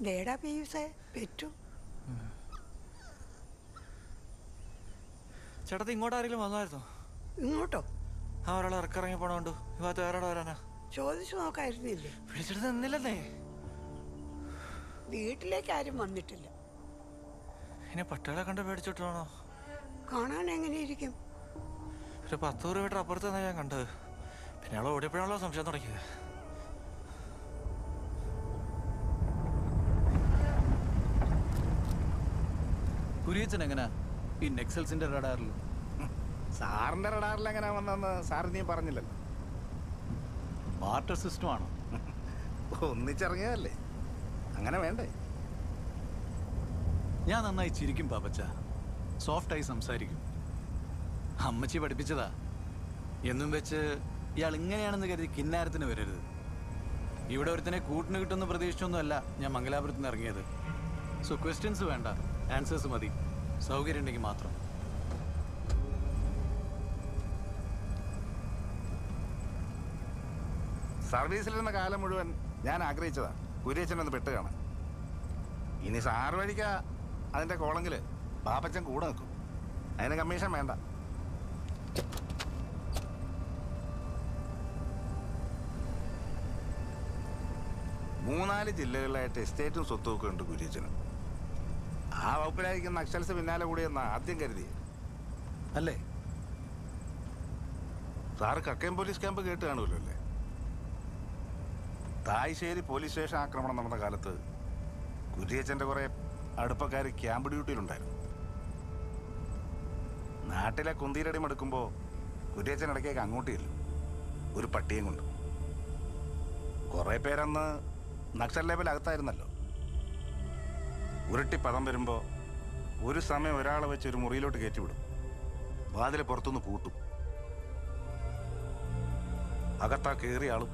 ദേടാ പീയൂസേ പെറ്റു. ചേട്ടത്തി ഇങ്ങോട്ട് ആരെങ്കിലും വന്നായിരുന്നോ? ഇങ്ങോട്ടോ? ആ ഒരാൾ ഇറക്കിറങ്ങി പോണോണ്ട് ഈ ഭാഗത്ത് വേറെ വരാനാ? ചോദിച്ചു നോക്കായിരുന്നില്ലേ? വിളിച്ചിട്ട് നിന്നില്ലെന്നേ. വീട്ടിലേക്ക് ആരും വന്നിട്ടില്ല. ഇനി പട്ടികളെ കണ്ട് പേടിച്ചിട്ടാണോ? കാണാൻ എങ്ങനെയിരിക്കും? ഒരു 10 മീറ്റർ അപ്പുറത്ത് തന്നെ ഞാൻ കണ്ടത്. പിന്നെ അവൾ ഓടിയപ്പോഴാണല്ലോ സംശയം തുടങ്ങിയത്. കുര്യച്ചൻ എങ്ങനാ ഈ നെക്സൽസിന്റെ റഡാറിൽ? സാറിന്റെ റഡാറിൽ എങ്ങനെ വന്നെന്ന് സാർ നീ പറഞ്ഞില്ലല്ലോ. ബാർട്ടർ സിസ്റ്റം ആണോ? ഒന്നിച്ചിറങ്ങിയതല്ലേ, അങ്ങനെ വേണ്ടേ? ഞാൻ നന്നായി ചിരിക്കും പാപ്പച്ച, സോഫ്റ്റായി സംസാരിക്കും. അമ്മച്ചി പഠിപ്പിച്ചതാ. എന്നും വെച്ച് ഇയാൾ ഇങ്ങനെയാണെന്ന് കരുതി കിന്നാരത്തിന് വരരുത്. ഇവിടെ ഒരുത്തനെ കൂട്ടിന് കിട്ടുന്ന പ്രതീക്ഷിച്ചൊന്നുമല്ല ഞാൻ മംഗലാപുരത്ത് നിന്ന് ഇറങ്ങിയത്. സോ ക്വസ്റ്റ്യൻസ് വേണ്ട, ആൻസേഴ്സ് മതി. സൗകര്യം ഉണ്ടെങ്കിൽ മാത്രം. സർവീസിലിരുന്ന കാലം മുഴുവൻ ഞാൻ ആഗ്രഹിച്ചതാ കുര്യച്ചനൊന്ന് പെട്ട് കാണാൻ. ഇനി സാറ് വഴിക്കാ അതിന്റെ കോളങ്കില് പാപ്പച്ചൻ കൂടെ നിൽക്കും. അതിന് കമ്മീഷൻ വേണ്ട. മൂന്നാല് ജില്ലകളിലായിട്ട് എസ്റ്റേറ്റും സ്വത്തും ഒക്കെ ഉണ്ട് കുര്യച്ചന്. ആ വകുപ്പിലായിരിക്കും നക്സൽസ് പിന്നാലെ കൂടിയെന്നാ ആദ്യം കരുതി അല്ലേ? സാറ് കക്കയം പോലീസ് ക്യാമ്പ് കേട്ട് കാണുമല്ലോ അല്ലേ? തായ്ശ്ശേരി പോലീസ് സ്റ്റേഷൻ ആക്രമണം നടന്ന കാലത്ത് കുര്യച്ചൻ്റെ കുറെ അടുപ്പക്കാർ ക്യാമ്പ് ഡ്യൂട്ടിയിലുണ്ടായിരുന്നു. നാട്ടിലെ കുന്തീരടി മടുക്കുമ്പോൾ കുര്യച്ചൻ ഇടയ്ക്കേക്ക് അങ്ങോട്ടില്ല, ഒരു പട്ടിയും കൊണ്ട്. കുറെ പേരന്ന് നക്സൽ ലേബൽ അകത്തായിരുന്നല്ലോ. ഉരുട്ടി പദം വരുമ്പോൾ ഒരു സമയം ഒരാളെ വെച്ച് ഒരു മുറിയിലോട്ട് കയറ്റിവിടും. വാതിൽ പുറത്തുനിന്ന് പൂട്ടും. അകത്താ കയറിയ ആളും